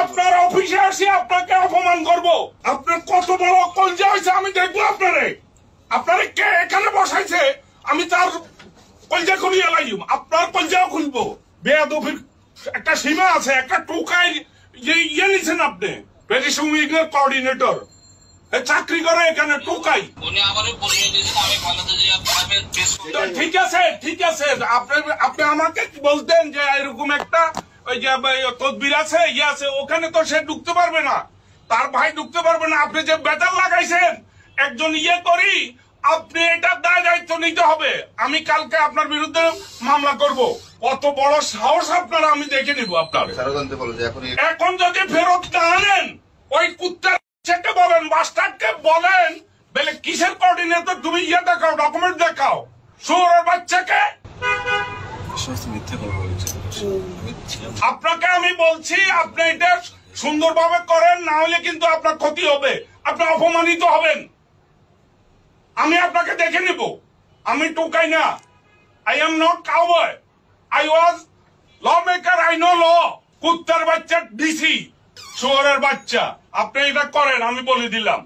আপনার অফিসে আসি আপনাকে অপমান করব? আপনার কত বড় কলজা হয়েছে আমি দেখবো আপনারে কে এখানে বসাইছে আমি তার কলজা খুলিয়ে লাইম, আপনার কলজাও খুলবো। বেয়াদবির একটা সীমা আছে, একটা টোকাই ইয়ে নিছেন আপনি, পেটিশন উইংয়ের কোঅর্ডিনেটর চাকরি করে এখানে টোকাই। ঠিক আছে ঠিক আছে, আপনি আমাকে বলতেন যে এরকম একটা ওই যে তদবির আছে ইয়ে আছে, ওখানে তো সে ঢুকতে পারবে না, তার ভাই ঢুকতে পারবে না। আপনি যে বেতার লাগাইছেন একজন ইয়ে করি, আপনি এটার দায় দায়িত্ব নিতে হবে। আমি কালকে আপনার বিরুদ্ধে মামলা করব। কত বড় সাহস আপনারা, আমি দেখে নিব আপনার। এখন যদি ফেরত না আনেন ওই কুত্তার কে বলেন, মাস্টারকে বলেন বলে কিসের কোঅর্ডিনেটর তুমি ইয়ে দেখাও, ডকুমেন্ট দেখাও। শুয়োরের বাচ্চাকে আপনাকে আমি বলছি আপনি এটা সুন্দরভাবে করেন, না হলে কিন্তু আপনার ক্ষতি হবে, আপনি অপমানিত হবেন। আমি আপনাকে দেখে নিব, আমি টোকাই না। I am not cowboy, I was lawmaker, I know law. কুত্তার বাচ্চা ডিসি, শুয়োরের বাচ্চা, আপনি এটা করেন আমি বলে দিলাম।